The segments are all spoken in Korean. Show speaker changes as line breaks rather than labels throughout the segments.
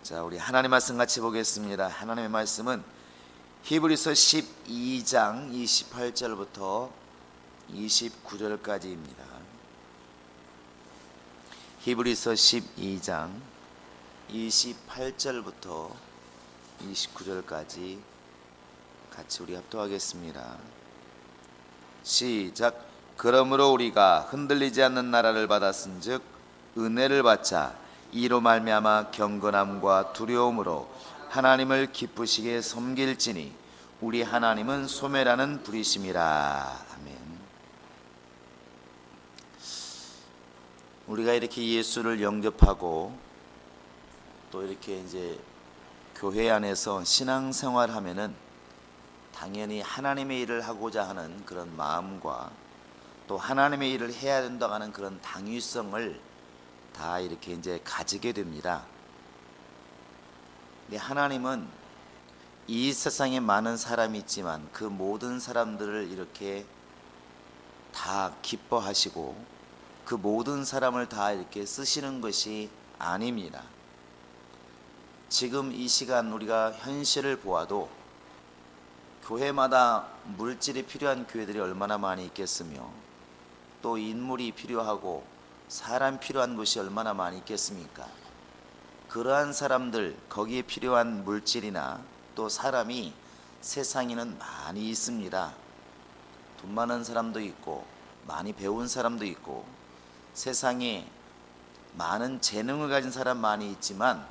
자, 우리 하나님 말씀 같이 보겠습니다. 하나님의 말씀은 히브리서 12장 28절부터 29절까지입니다. 히브리서 12장 28절부터 29절까지 같이 우리 합독하겠습니다. 시작. 그러므로 우리가 흔들리지 않는 나라를 받았은즉 은혜를 받자 이로 말미암아 경건함과 두려움으로 하나님을 기쁘시게 섬길지니 우리 하나님은 소멸하는 불이심이라. 아멘. 우리가 이렇게 예수를 영접하고 또 이렇게 이제 교회 안에서 신앙생활 하면은 당연히 하나님의 일을 하고자 하는 그런 마음과 또 하나님의 일을 해야 된다고 하는 그런 당위성을 다 이렇게 이제 가지게 됩니다. 근데 하나님은 이 세상에 많은 사람이 있지만 그 모든 사람들을 이렇게 다 기뻐하시고 그 모든 사람을 다 이렇게 쓰시는 것이 아닙니다. 지금 이 시간 우리가 현실을 보아도 교회마다 물질이 필요한 교회들이 얼마나 많이 있겠으며 또 인물이 필요하고 사람 필요한 곳이 얼마나 많이 있겠습니까? 그러한 사람들, 거기에 필요한 물질이나 또 사람이 세상에는 많이 있습니다. 돈 많은 사람도 있고 많이 배운 사람도 있고 세상에 많은 재능을 가진 사람 많이 있지만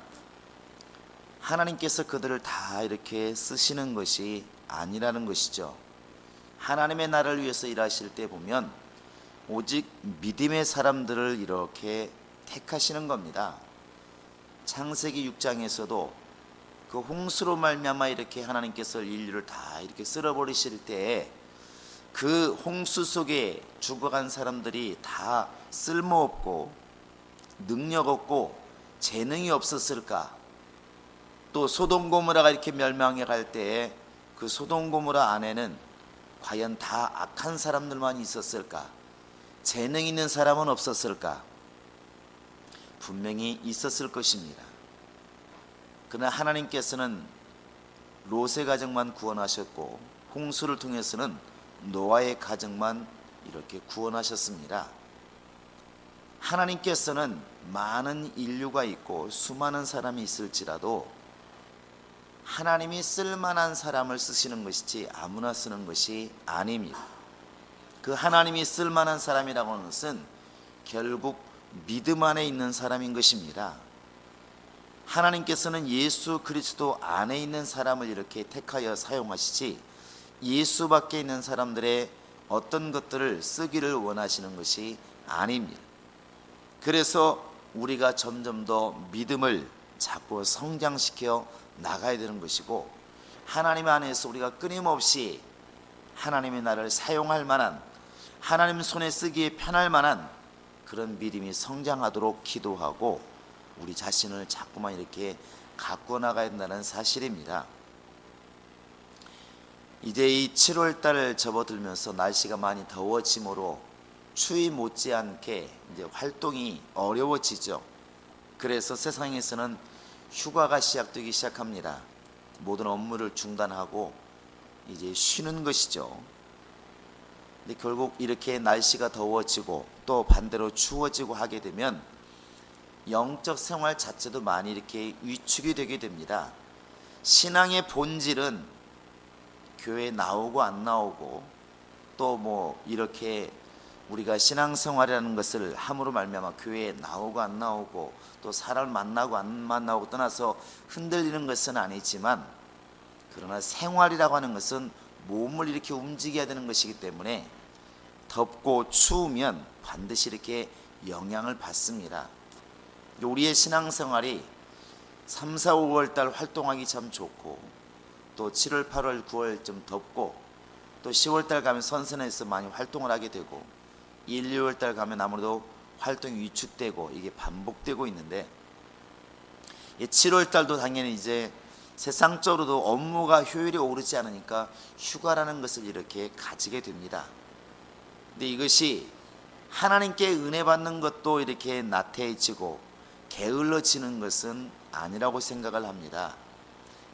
하나님께서 그들을 다 이렇게 쓰시는 것이 아니라는 것이죠. 하나님의 나라를 위해서 일하실 때 보면 오직 믿음의 사람들을 이렇게 택하시는 겁니다. 창세기 6장에서도 그 홍수로 말미암아 이렇게 하나님께서 인류를 다 이렇게 쓸어버리실 때에 그 홍수 속에 죽어간 사람들이 다 쓸모없고 능력 없고 재능이 없었을까? 또 소돔 고모라가 이렇게 멸망해 갈 때에 그 소돔 고모라 안에는 과연 다 악한 사람들만 있었을까? 재능 있는 사람은 없었을까? 분명히 있었을 것입니다. 그러나 하나님께서는 롯의 가정만 구원하셨고 홍수를 통해서는 노아의 가정만 이렇게 구원하셨습니다. 하나님께서는 많은 인류가 있고 수많은 사람이 있을지라도 하나님이 쓸만한 사람을 쓰시는 것이지 아무나 쓰는 것이 아닙니다. 그 하나님이 쓸만한 사람이라고 하는 것은 결국 믿음 안에 있는 사람인 것입니다. 하나님께서는 예수 그리스도 안에 있는 사람을 이렇게 택하여 사용하시지 예수 밖에 있는 사람들의 어떤 것들을 쓰기를 원하시는 것이 아닙니다. 그래서 우리가 점점 더 믿음을 자꾸 성장시켜 나가야 되는 것이고 하나님 안에서 우리가 끊임없이 하나님의 나라를 사용할 만한 하나님 손에 쓰기에 편할 만한 그런 믿음이 성장하도록 기도하고 우리 자신을 자꾸만 이렇게 가꾸어 나가야 된다는 사실입니다. 이제 이 7월달 접어들면서 날씨가 많이 더워지므로 추위 못지않게 이제 활동이 어려워지죠. 그래서 세상에서는 휴가가 시작되기 시작합니다. 모든 업무를 중단하고 이제 쉬는 것이죠. 근데 결국 이렇게 날씨가 더워지고 또 반대로 추워지고 하게 되면 영적 생활 자체도 많이 이렇게 위축이 되게 됩니다. 신앙의 본질은 교회에 나오고 안 나오고 또 뭐 이렇게 우리가 신앙생활이라는 것을 함으로 말미암아 교회에 나오고 안 나오고 또 사람을 만나고 안 만나고 떠나서 흔들리는 것은 아니지만 그러나 생활이라고 하는 것은 몸을 이렇게 움직여야 되는 것이기 때문에 덥고 추우면 반드시 이렇게 영향을 받습니다. 우리의 신앙생활이 3, 4, 5월 달 활동하기 참 좋고 또 7월, 8월, 9월 좀 덥고 또 10월 달 가면 선선해서 많이 활동을 하게 되고 1, 2월 달 가면 아무래도 활동이 위축되고 이게 반복되고 있는데 7월 달도 당연히 이제 세상적으로도 업무가 효율이 오르지 않으니까 휴가라는 것을 이렇게 가지게 됩니다. 근데 이것이 하나님께 은혜 받는 것도 이렇게 나태해지고 게을러지는 것은 아니라고 생각을 합니다.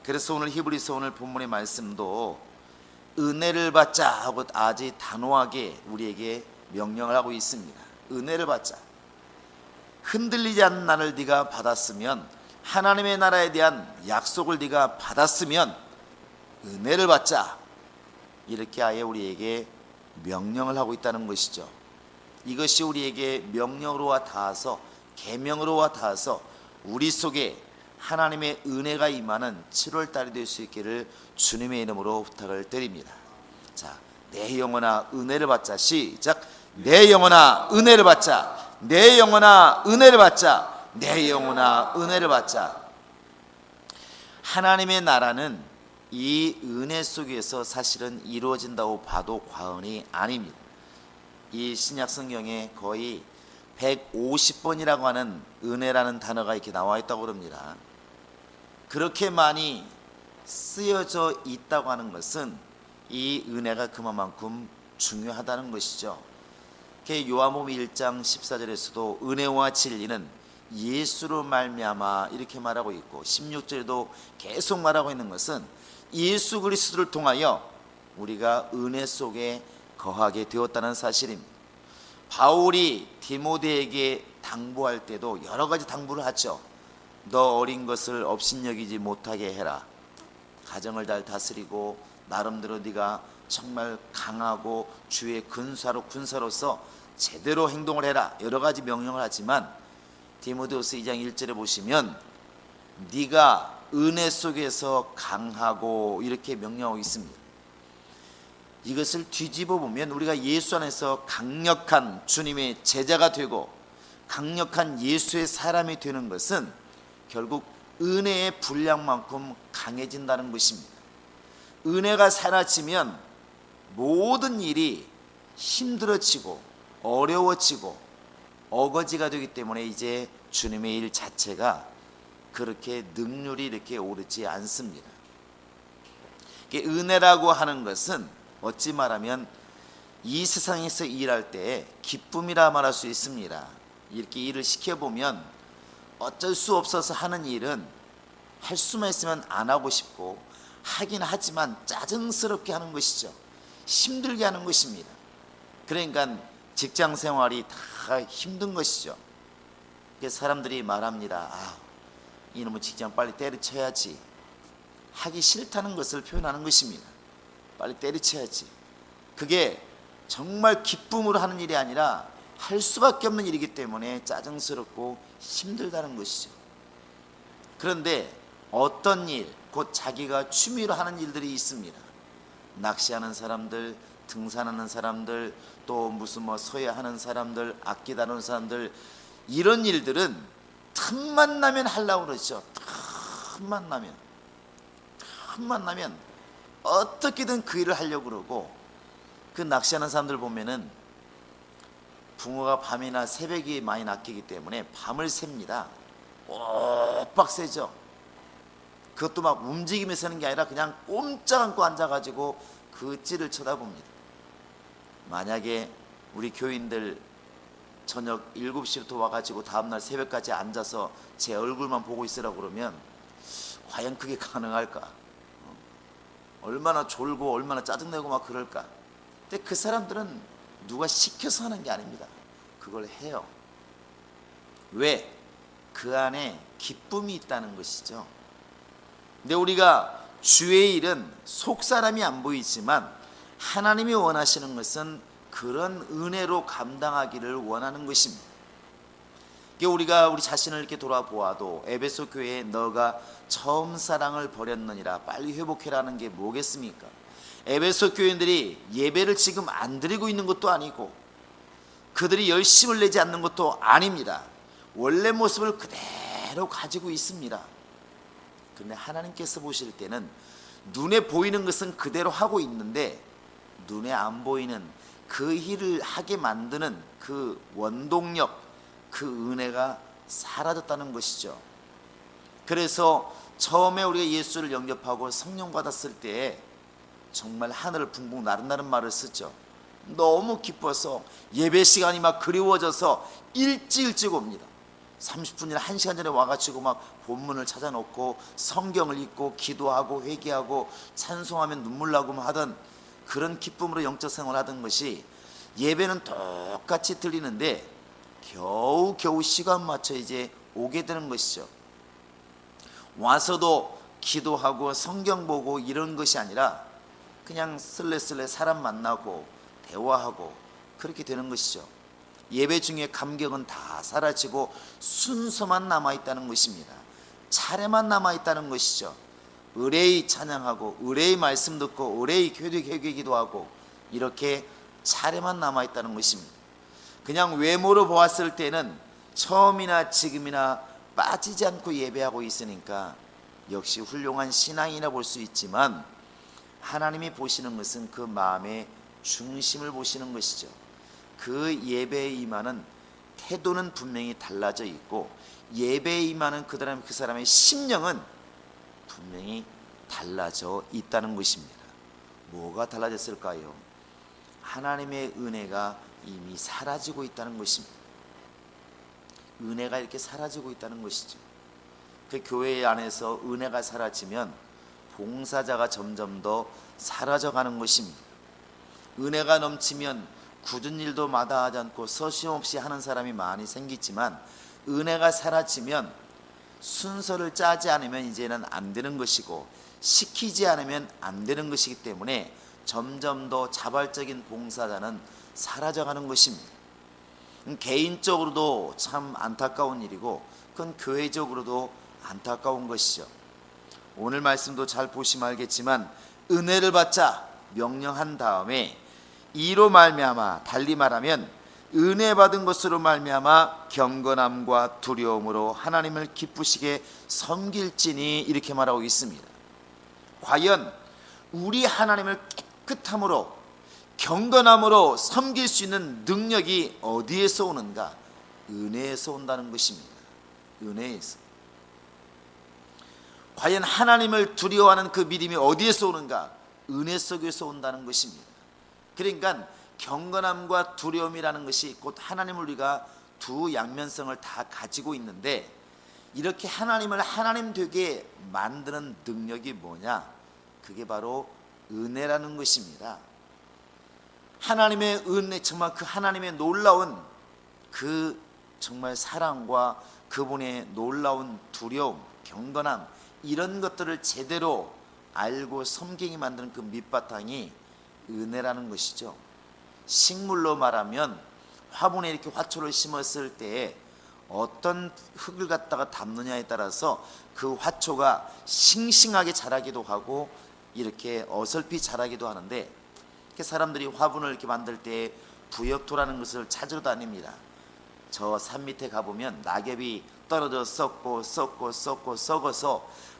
그래서 오늘 히브리서 오늘 본문의 말씀도 은혜를 받자 하고 아주 단호하게 우리에게 명령을 하고 있습니다. 은혜를 받자. 흔들리지 않는 나를 네가 받았으면, 하나님의 나라에 대한 약속을 네가 받았으면 은혜를 받자. 이렇게 아예 우리에게 명령을 하고 있다는 것이죠. 이것이 우리에게 명령으로와 닿아서, 계명으로와 닿아서 우리 속에 하나님의 은혜가 임하는 7월달이 될 수 있기를 주님의 이름으로 부탁을 드립니다. 자, 내 영혼아 은혜를 받자. 시작. 내 영혼아 은혜를 받자. 내 영혼아 은혜를 받자. 내 영혼아 은혜를 받자. 하나님의 나라는 이 은혜 속에서 사실은 이루어진다고 봐도 과언이 아닙니다. 이 신약 성경에 거의 150번이라고 하는 은혜라는 단어가 이렇게 나와 있다고 합니다. 그렇게 많이 쓰여져 있다고 하는 것은 이 은혜가 그만큼 중요하다는 것이죠. 요한복음 1장 14절에서도 은혜와 진리는 예수로 말미암아 이렇게 말하고 있고, 16절에도 계속 말하고 있는 것은 예수 그리스도를 통하여 우리가 은혜 속에 거하게 되었다는 사실입니다. 바울이 디모데에게 당부할 때도 여러 가지 당부를 하죠. 너 어린 것을 업신여기지 못하게 해라. 가정을 잘 다스리고 나름대로 네가 정말 강하고 주의 군사로서 제대로 행동을 해라. 여러 가지 명령을 하지만 디모데후서 2장 1절에 보시면 네가 은혜 속에서 강하고 이렇게 명령하고 있습니다. 이것을 뒤집어 보면 우리가 예수 안에서 강력한 주님의 제자가 되고 강력한 예수의 사람이 되는 것은 결국 은혜의 분량만큼 강해진다는 것입니다. 은혜가 사라지면 모든 일이 힘들어지고 어려워지고 어거지가 되기 때문에 이제 주님의 일 자체가 그렇게 능률이 이렇게 오르지 않습니다. 은혜라고 하는 것은 어찌 말하면 이 세상에서 일할 때 기쁨이라 말할 수 있습니다. 이렇게 일을 시켜보면 어쩔 수 없어서 하는 일은 할 수만 있으면 안 하고 싶고 하긴 하지만 짜증스럽게 하는 것이죠. 힘들게 하는 것입니다. 그러니까 직장 생활이 다 힘든 것이죠. 사람들이 말합니다. 이놈의 직장 빨리 때려쳐야지. 하기 싫다는 것을 표현하는 것입니다. 빨리 때려쳐야지. 그게 정말 기쁨으로 하는 일이 아니라 할 수밖에 없는 일이기 때문에 짜증스럽고 힘들다는 것이죠. 그런데 어떤 일, 곧 자기가 취미로 하는 일들이 있습니다. 낚시하는 사람들, 등산하는 사람들, 또 무슨 서예하는 사람들, 악기 다루는 사람들, 이런 일들은 틈만 나면 하려고 그러죠. 틈만 나면 어떻게든 그 일을 하려고 그러고, 그 낚시하는 사람들 보면은 붕어가 밤이나 새벽이 많이 낚이기 때문에 밤을 셉니다. 꼬박 새죠. 그것도 막 움직이면서 하는 게 아니라 그냥 꼼짝 않고 앉아가지고 그 찌를 쳐다봅니다. 만약에 우리 교인들 저녁 7시부터 와가지고 다음날 새벽까지 앉아서 제 얼굴만 보고 있으라고 그러면 과연 그게 가능할까? 얼마나 졸고 얼마나 짜증내고 막 그럴까? 근데 그 사람들은 누가 시켜서 하는 게 아닙니다. 그걸 해요. 왜? 그 안에 기쁨이 있다는 것이죠. 근데 우리가 주의 일은 속사람이 안 보이지만 하나님이 원하시는 것은 그런 은혜로 감당하기를 원하는 것입니다. 우리가 우리 자신을 이렇게 돌아보아도 에베소 교회에 너가 처음 사랑을 버렸느니라 빨리 회복해라는 게 뭐겠습니까? 에베소 교인들이 예배를 지금 안 드리고 있는 것도 아니고 그들이 열심을 내지 않는 것도 아닙니다. 원래 모습을 그대로 가지고 있습니다. 그런데 하나님께서 보실 때는 눈에 보이는 것은 그대로 하고 있는데 눈에 안 보이는 그 일을 하게 만드는 그 원동력, 그 은혜가 사라졌다는 것이죠. 그래서 처음에 우리가 예수를 영접하고 성령 받았을 때 정말 하늘을 붕붕 나른다는 말을 쓰죠. 너무 기뻐서 예배 시간이 막 그리워져서 일찍 옵니다. 30분이나 1시간 전에 와가지고 막 본문을 찾아놓고 성경을 읽고 기도하고 회개하고 찬송하면 눈물 나고 하던 그런 기쁨으로 영적 생활을 하던 것이 예배는 똑같이 들리는데 겨우 시간 맞춰 이제 오게 되는 것이죠. 와서도 기도하고 성경 보고 이런 것이 아니라 그냥 쓸래쓸래 사람 만나고 대화하고 그렇게 되는 것이죠. 예배 중에 감격은 다 사라지고 순서만 남아있다는 것입니다. 차례만 남아있다는 것이죠. 의뢰의 찬양하고 의뢰의 말씀 듣고 의뢰의 회개 기도하고 이렇게 차례만 남아있다는 것입니다. 그냥 외모로 보았을 때는 처음이나 지금이나 빠지지 않고 예배하고 있으니까 역시 훌륭한 신앙이라 볼 수 있지만 하나님이 보시는 것은 그 마음의 중심을 보시는 것이죠. 그 예배에 임하는 태도는 분명히 달라져 있고 예배에 임하는 그 사람의 심령은 분명히 달라져 있다는 것입니다. 뭐가 달라졌을까요? 하나님의 은혜가 이미 사라지고 있다는 것입니다. 은혜가 이렇게 사라지고 있다는 것이죠. 그 교회 안에서 은혜가 사라지면 봉사자가 점점 더 사라져가는 것입니다. 은혜가 넘치면 굳은 일도 마다하지 않고 서슴없이 하는 사람이 많이 생기지만 은혜가 사라지면 순서를 짜지 않으면 이제는 안 되는 것이고 시키지 않으면 안 되는 것이기 때문에 점점 더 자발적인 봉사자는 사라져가는 것입니다. 개인적으로도 참 안타까운 일이고 그건 교회적으로도 안타까운 것이죠. 오늘 말씀도 잘 보시면 알겠지만 은혜를 받자 명령한 다음에 이로 말미암아 달리 말하면 은혜 받은 것으로 말미암아 경건함과 두려움으로 하나님을 기쁘시게 섬길지니 이렇게 말하고 있습니다. 과연 우리 하나님을 깨끗함으로 경건함으로 섬길 수 있는 능력이 어디에서 오는가? 은혜에서 온다는 것입니다. 은혜에서. 과연 하나님을 두려워하는 그 믿음이 어디에서 오는가? 은혜 속에서 온다는 것입니다. 그러니까 경건함과 두려움이라는 것이 곧 하나님을 우리가 두 양면성을 다 가지고 있는데 이렇게 하나님을 하나님 되게 만드는 능력이 뭐냐? 그게 바로 은혜라는 것입니다. 하나님의 은혜, 정말 그 하나님의 놀라운 그 정말 사랑과 그분의 놀라운 두려움, 경건함 이런 것들을 제대로 알고 섬기게 만드는 그 밑바탕이 은혜라는 것이죠. 식물로 말하면 화분에 이렇게 화초를 심었을 때 어떤 흙을 갖다가 담느냐에 따라서 그 화초가 싱싱하게 자라기도 하고 이렇게 어설피 자라기도 하는데 사람들이 화분을 이렇게 만들 때 부엽토라는 것을 찾으러 다닙니다. 저 산 밑에 가보면 낙엽이 떨어져 썩어서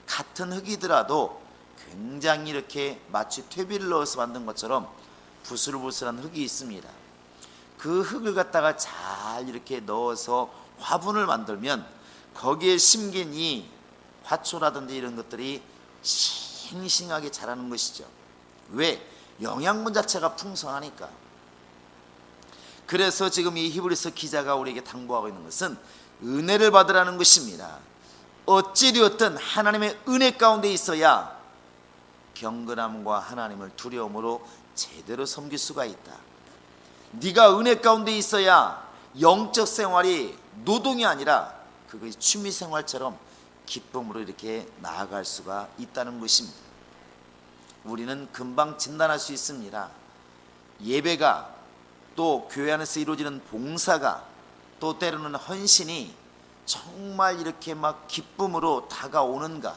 같은 흙이더라도 굉장히 이렇게 마치 퇴비를 넣어서 만든 것처럼 부슬부슬한 흙이 있습니다. 그 흙을 갖다가 잘 이렇게 넣어서 화분을 만들면 거기에 심긴 이 화초라든지 이런 것들이 싱싱하게 자라는 것이죠. 왜? 영양분 자체가 풍성하니까. 그래서 지금 이 히브리서 기자가 우리에게 당부하고 있는 것은 은혜를 받으라는 것입니다. 어찌되었든 하나님의 은혜 가운데 있어야 경건함과 하나님을 두려움으로 제대로 섬길 수가 있다. 네가 은혜 가운데 있어야 영적 생활이 노동이 아니라 그것이 취미 생활처럼 기쁨으로 이렇게 나아갈 수가 있다는 것입니다. 우리는 금방 진단할 수 있습니다. 예배가 또 교회 안에서 이루어지는 봉사가 또 때로는 헌신이 정말 이렇게 막 기쁨으로 다가오는가,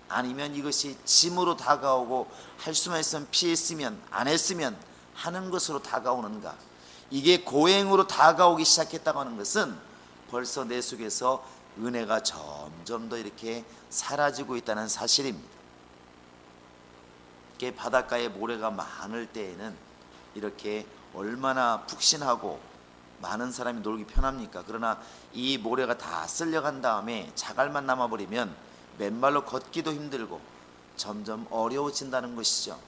아니면 이것이 짐으로 다가오고 할 수만 있으면 피했으면 안 했으면 하는 것으로 다가오는가. 이게 고행으로 다가오기 시작했다고 하는 것은 벌써 내 속에서 은혜가 점점 더 이렇게 사라지고 있다는 사실입니다. 이렇게 바닷가에 모래가 많을 때에는 이렇게 얼마나 푹신하고 많은 사람이 놀기 편합니까? 그러나 이 모래가 다 쓸려간 다음에 자갈만 남아버리면 맨발로 걷기도 힘들고 점점 어려워진다는 것이죠.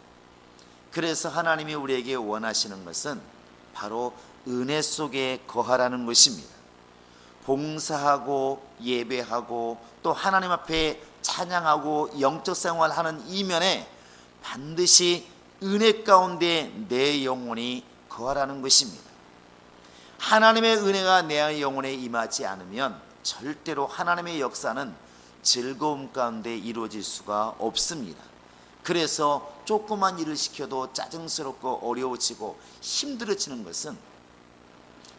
그래서 하나님이 우리에게 원하시는 것은 바로 은혜 속에 거하라는 것입니다. 봉사하고 예배하고 또 하나님 앞에 찬양하고 영적 생활하는 이면에 반드시 은혜 가운데 내 영혼이 거하라는 것입니다. 하나님의 은혜가 내 영혼에 임하지 않으면 절대로 하나님의 역사는 즐거움 가운데 이루어질 수가 없습니다. 그래서 조그만 일을 시켜도 짜증스럽고 어려워지고 힘들어지는 것은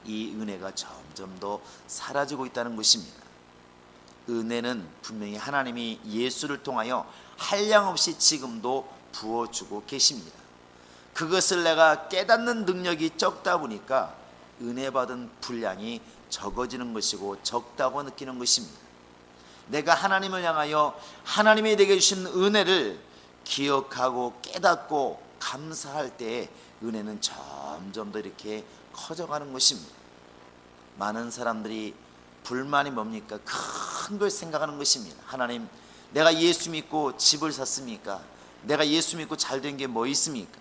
이 은혜가 점점 더 사라지고 있다는 것입니다. 은혜는 분명히 하나님이 예수를 통하여 한량없이 지금도 부어주고 계십니다. 그것을 내가 깨닫는 능력이 적다 보니까 은혜 받은 분량이 적어지는 것이고 적다고 느끼는 것입니다. 내가 하나님을 향하여 하나님이 내게 주신 은혜를 기억하고 깨닫고 감사할 때에 은혜는 점점 더 이렇게 커져가는 것입니다. 많은 사람들이 불만이 뭡니까? 큰 걸 생각하는 것입니다. 하나님, 내가 예수 믿고 집을 샀습니까? 내가 예수 믿고 잘 된 게 뭐 있습니까?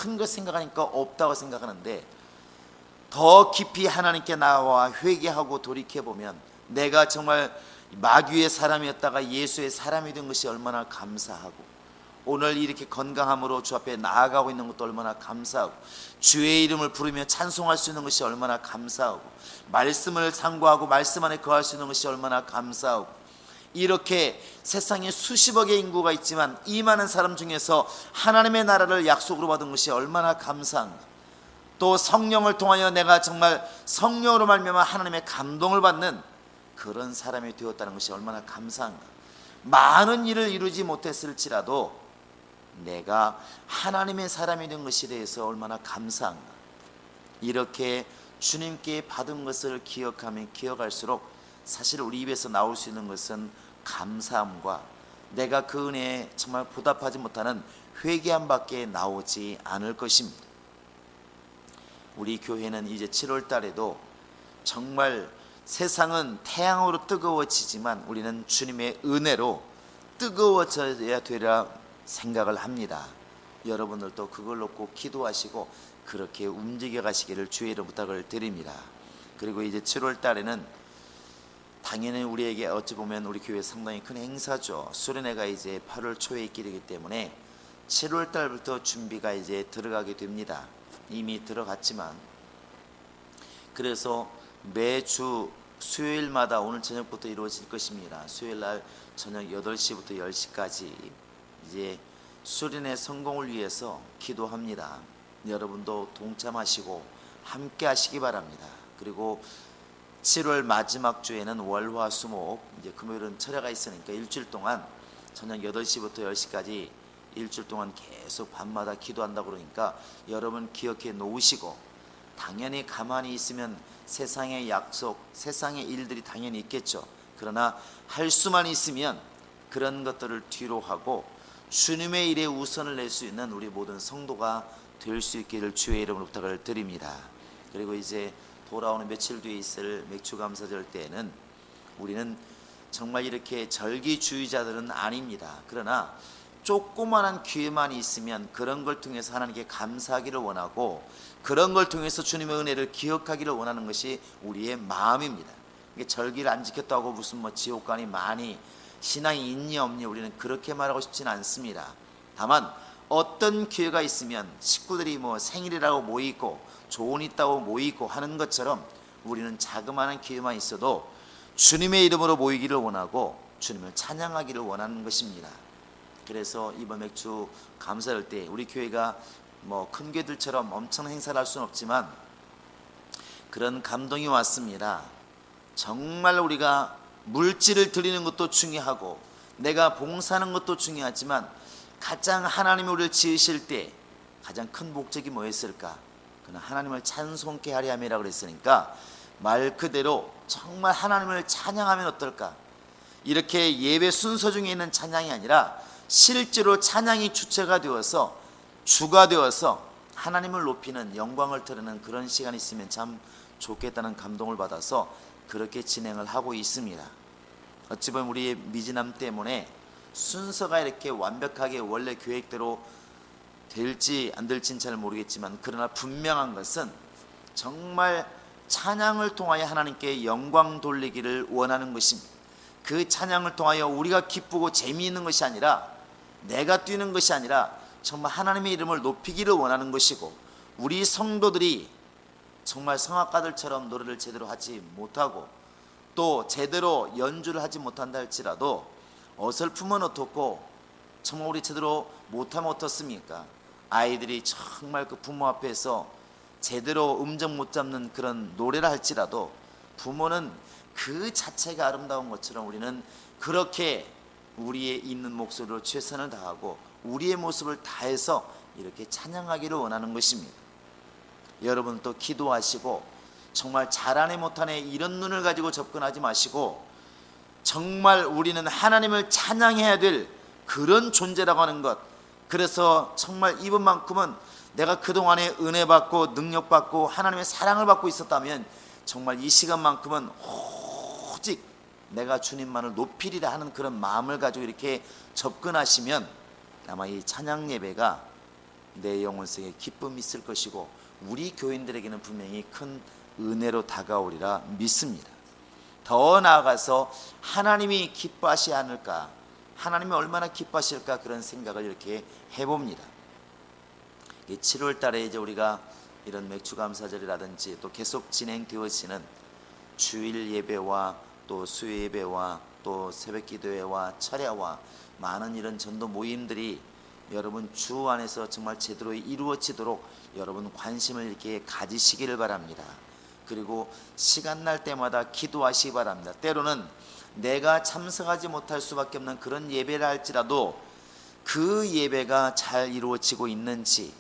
큰 걸 생각하니까 없다고 생각하는데, 더 깊이 하나님께 나와 회개하고 돌이켜보면 내가 정말 마귀의 사람이었다가 예수의 사람이 된 것이 얼마나 감사하고, 오늘 이렇게 건강함으로 주 앞에 나아가고 있는 것도 얼마나 감사하고, 주의 이름을 부르며 찬송할 수 있는 것이 얼마나 감사하고, 말씀을 상고하고 말씀 안에 거할 수 있는 것이 얼마나 감사하고, 이렇게 세상에 수십억의 인구가 있지만 이 많은 사람 중에서 하나님의 나라를 약속으로 받은 것이 얼마나 감사한가. 또 성령을 통하여 내가 정말 성령으로 말미암아 하나님의 감동을 받는 그런 사람이 되었다는 것이 얼마나 감사한가. 많은 일을 이루지 못했을지라도 내가 하나님의 사람이 된 것에 대해서 얼마나 감사한가. 이렇게 주님께 받은 것을 기억하면 기억할수록 사실 우리 입에서 나올 수 있는 것은 감사함과 내가 그 은혜에 정말 보답하지 못하는 회개함 밖에 나오지 않을 것입니다. 우리 교회는 이제 7월 달에도 정말 세상은 태양으로 뜨거워지지만 우리는 주님의 은혜로 뜨거워져야 되리라 생각을 합니다. 여러분들도 그걸 놓고 기도하시고 그렇게 움직여 가시기를 주의 이름으로 부탁을 드립니다. 그리고 이제 7월 달에는 당연히 우리에게 어찌 보면 우리 교회 상당히 큰 행사죠. 수련회가 이제 8월 초에 있기이기 때문에 7월 달부터 준비가 이제 들어가게 됩니다. 이미 들어갔지만, 그래서 매주 수요일마다 오늘 저녁부터 이루어질 것입니다. 수요일날 저녁 8시부터 10시까지 이제 수련회 성공을 위해서 기도합니다. 여러분도 동참하시고 함께 하시기 바랍니다. 그리고 7월 마지막 주에는 월화수목 이제 금요일은 철야가 있으니까 일주일 동안 저녁 8시부터 10시까지 일주일 동안 계속 밤마다 기도한다고 그러니까 여러분 기억해 놓으시고, 당연히 가만히 있으면 세상의 약속, 세상의 일들이 당연히 있겠죠. 그러나 할 수만 있으면 그런 것들을 뒤로 하고 주님의 일에 우선을 낼 수 있는 우리 모든 성도가 될 수 있기를 주의 이름으로 부탁을 드립니다. 그리고 이제 돌아오는 며칠 뒤에 있을 맥주감사절 때에는 우리는 정말 이렇게 절기주의자들은 아닙니다. 그러나 조그만한 기회만 있으면 그런 걸 통해서 하나님께 감사하기를 원하고, 그런 걸 통해서 주님의 은혜를 기억하기를 원하는 것이 우리의 마음입니다. 절기를 안 지켰다고 무슨 뭐 지옥간이 많이 신앙이 있니 없니 우리는 그렇게 말하고 싶지는 않습니다. 다만 어떤 기회가 있으면 식구들이 뭐 생일이라고 모이고 좋은 있다고 모이고 하는 것처럼 우리는 자그마한 기회만 있어도 주님의 이름으로 모이기를 원하고 주님을 찬양하기를 원하는 것입니다. 그래서 이번 맥주 감사할 때 우리 교회가 뭐 큰 교회들처럼 엄청난 행사를 할 수는 없지만 그런 감동이 왔습니다. 정말 우리가 물질을 드리는 것도 중요하고 내가 봉사하는 것도 중요하지만 가장 하나님이 우리를 지으실 때 가장 큰 목적이 뭐였을까? 그는 하나님을 찬송케 하려 함이라고 그랬으니까 말 그대로 정말 하나님을 찬양하면 어떨까? 이렇게 예배 순서 중에 있는 찬양이 아니라 실제로 찬양이 주체가 되어서 주가 되어서 하나님을 높이는 영광을 드리는 그런 시간이 있으면 참 좋겠다는 감동을 받아서 그렇게 진행을 하고 있습니다. 어찌 보면 우리의 미진함 때문에 순서가 이렇게 완벽하게 원래 계획대로 될지 안 될지는 잘 모르겠지만, 그러나 분명한 것은 정말 찬양을 통하여 하나님께 영광 돌리기를 원하는 것입니다. 그 찬양을 통하여 우리가 기쁘고 재미있는 것이 아니라, 내가 뛰는 것이 아니라 정말 하나님의 이름을 높이기를 원하는 것이고, 우리 성도들이 정말 성악가들처럼 노래를 제대로 하지 못하고 또 제대로 연주를 하지 못한다 할지라도 어설프면 어떻고, 정말 우리 제대로 못하면 어떻습니까? 아이들이 정말 그 부모 앞에서 제대로 음정 못 잡는 그런 노래를 할지라도 부모는 그 자체가 아름다운 것처럼 우리는 그렇게 우리의 있는 목소리로 최선을 다하고 우리의 모습을 다해서 이렇게 찬양하기를 원하는 것입니다. 여러분 또 기도하시고 정말 잘하네 못하네 이런 눈을 가지고 접근하지 마시고, 정말 우리는 하나님을 찬양해야 될 그런 존재라고 하는 것, 그래서 정말 이번만큼은 내가 그동안에 은혜 받고 능력 받고 하나님의 사랑을 받고 있었다면 정말 이 시간만큼은 오직 내가 주님만을 높이리라 하는 그런 마음을 가지고 이렇게 접근하시면 아마 이 찬양 예배가 내 영혼 속에 기쁨이 있을 것이고 우리 교인들에게는 분명히 큰 은혜로 다가오리라 믿습니다. 더 나아가서 하나님이 기뻐하시지 않을까, 하나님이 얼마나 기뻐하실까, 그런 생각을 이렇게 해봅니다. 7월 달에 이제 우리가 이런 맥주감사절이라든지 또 계속 진행되어지는 주일 예배와 또 수요 예배와 또 새벽 기도회와 철야와 많은 이런 전도 모임들이 여러분 주 안에서 정말 제대로 이루어지도록 여러분 관심을 이렇게 가지시기를 바랍니다. 그리고 시간 날 때마다 기도하시기 바랍니다. 때로는 내가 참석하지 못할 수밖에 없는 그런 예배를 할지라도 그 예배가 잘 이루어지고 있는지,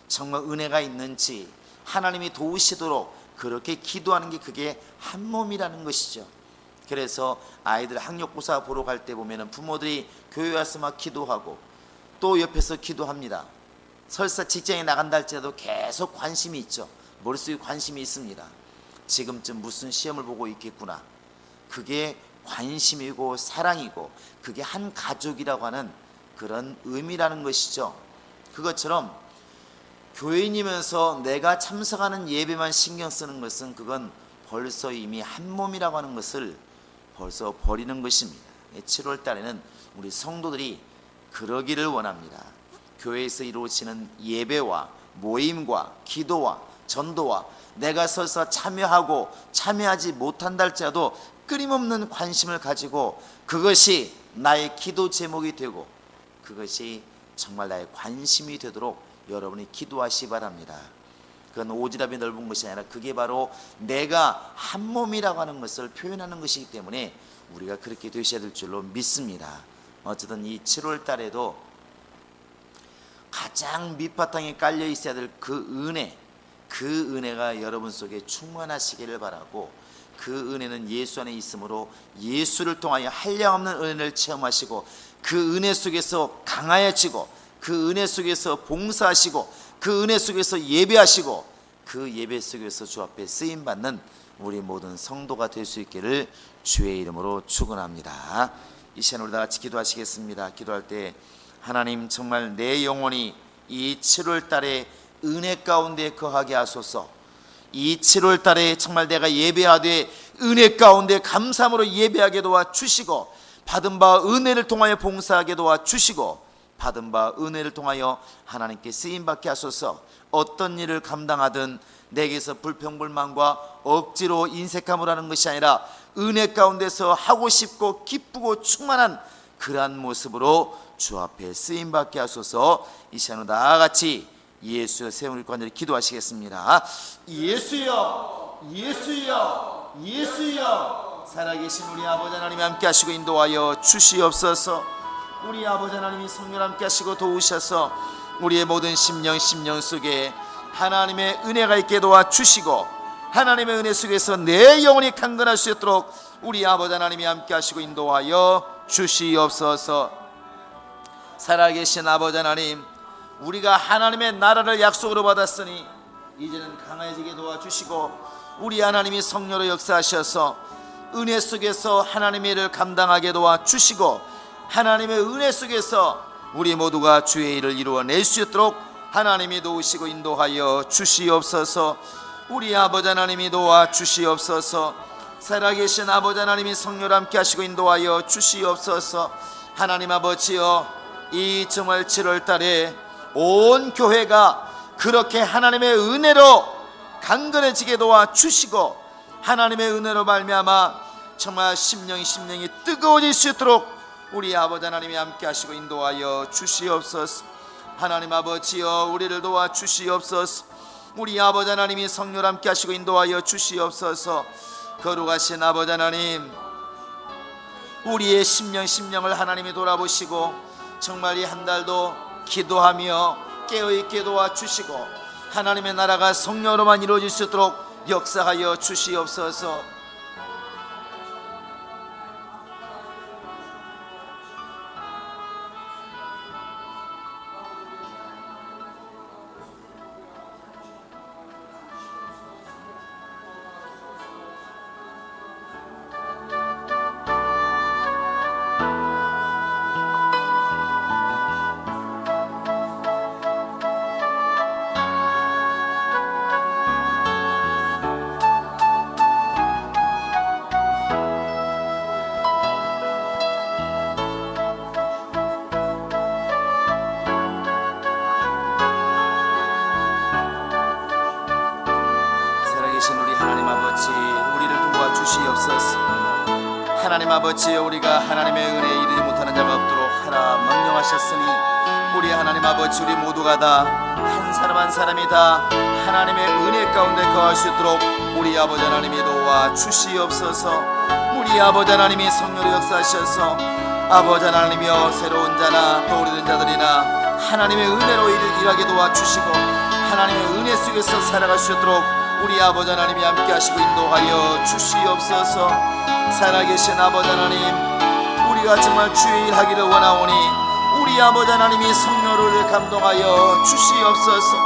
정말 은혜가 있는지 하나님이 도우시도록 그렇게 기도하는 게 그게 한 몸이라는 것이죠. 그래서 아이들 학력고사 보러 갈 때 보면은 부모들이 교회 와서 막 기도하고 또 옆에서 기도합니다. 설사 직장에 나간다 할지라도 계속 관심이 있죠. 머릿속에 관심이 있습니다. 지금쯤 무슨 시험을 보고 있겠구나. 그게 관심이고 사랑이고 그게 한 가족이라고 하는 그런 의미라는 것이죠. 그것처럼 교인이면서 내가 참석하는 예배만 신경 쓰는 것은 그건 벌써 이미 한 몸이라고 하는 것을 벌써 버리는 것입니다. 7월 달에는 우리 성도들이 그러기를 원합니다. 교회에서 이루어지는 예배와 모임과 기도와 전도와 내가 설사 참여하고 참여하지 못한다 할지라도 끊임없는 관심을 가지고 그것이 나의 기도 제목이 되고 그것이 정말 나의 관심이 되도록 여러분이 기도하시기 바랍니다. 그건 오지랖이 넓은 것이 아니라 그게 바로 내가 한 몸이라고 하는 것을 표현하는 것이기 때문에 우리가 그렇게 되셔야 될 줄로 믿습니다. 어쨌든 이 7월 달에도 가장 밑바탕에 깔려 있어야 될 그 은혜가 여러분 속에 충만하시기를 바라고, 그 은혜는 예수 안에 있으므로 예수를 통하여 한량없는 은혜를 체험하시고 그 은혜 속에서 강하여지고 그 은혜 속에서 봉사하시고 그 은혜 속에서 예배하시고 그 예배 속에서 주 앞에 쓰임받는 우리 모든 성도가 될 수 있기를 주의 이름으로 축원합니다. 이 시간 우리 다 같이 기도하시겠습니다. 기도할 때 하나님 정말 내 영혼이 이 7월 달에 은혜 가운데 거하게 하소서. 이 7월 달에 정말 내가 예배하되 은혜 가운데 감사함으로 예배하게 도와주시고 받은 바 은혜를 통하여 봉사하게 도와주시고 받은 바 은혜를 통하여 하나님께 쓰임받게 하소서. 어떤 일을 감당하든 내게서 불평불만과 억지로 인색함을 하는 것이 아니라 은혜 가운데서 하고 싶고 기쁘고 충만한 그러한 모습으로 주 앞에 쓰임받게 하소서. 이 시간으로 다 같이 예수여 세우를 관절히 기도하시겠습니다. 예수여, 예수여, 예수여. 살아계신 우리 아버지 하나님이 함께 하시고 인도하여 주시옵소서. 우리 아버지 하나님이 성령 함께 하시고 도우셔서 우리의 모든 심령 속에 하나님의 은혜가 있게 도와주시고 하나님의 은혜 속에서 내 영혼이 강건할 수 있도록 우리 아버지 하나님이 함께 하시고 인도하여 주시옵소서. 살아계신 아버지 하나님, 우리가 하나님의 나라를 약속으로 받았으니 이제는 강해지게 도와주시고 우리 하나님이 성령으로 역사하셔서 은혜 속에서 하나님의 일을 감당하게 도와주시고 하나님의 은혜 속에서 우리 모두가 주의 일을 이루어낼 수 있도록 하나님이 도우시고 인도하여 주시옵소서. 우리 아버지 하나님이 도와주시옵소서. 살아계신 아버지 하나님이 성령을 함께 하시고 인도하여 주시옵소서. 하나님 아버지여, 이 정말 7월 달에 온 교회가 그렇게 하나님의 은혜로 강건해지게 도와주시고 하나님의 은혜로 말미암아 정말 심령이 뜨거워질 수 있도록 우리 아버지 하나님이 함께 하시고 인도하여 주시옵소서. 하나님 아버지여, 우리를 도와주시옵소서. 우리 아버지 하나님이 성령을 함께 하시고 인도하여 주시옵소서. 거룩하신 아버지 하나님, 우리의 심령을 하나님이 돌아보시고 정말 이 한 달도 기도하며 깨어있게 도와주시고 하나님의 나라가 성령으로만 이루어질 수 있도록 역사하여 주시옵소서. 하나님 아버지, 우리가 하나님의 은혜에 이르지 못하는 자가 없도록 하라 명령하셨으니 우리 하나님 아버지, 우리 모두가 다 한 사람 한 사람이 다 하나님의 은혜 가운데 거할 수 있도록 우리 아버지 하나님이 도와주시옵소서. 우리 아버지 하나님이 성령으로 역사하셔서 아버지 하나님이여, 새로운 자나 떠오르는 자들이나 하나님의 은혜로 일하게 도와주시고 하나님의 은혜 속에서 살아갈 수 있도록 우리 아버지 하나님이 함께 하시고 인도하여 주시옵소서. 살아계신 아버지 하나님, 우리가 정말 주의 일 하기를 원하오니 우리 아버지 하나님이 성령을 감동하여 주시옵소서.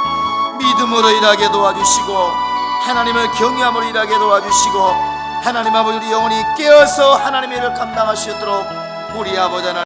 믿음으로 일하게 도와주시고 하나님을 경외함으로 일하게 도와주시고 하나님 아버지, 우리 영혼이 깨어서 하나님의 일을 감당할 수 있도록 우리 아버지 하나님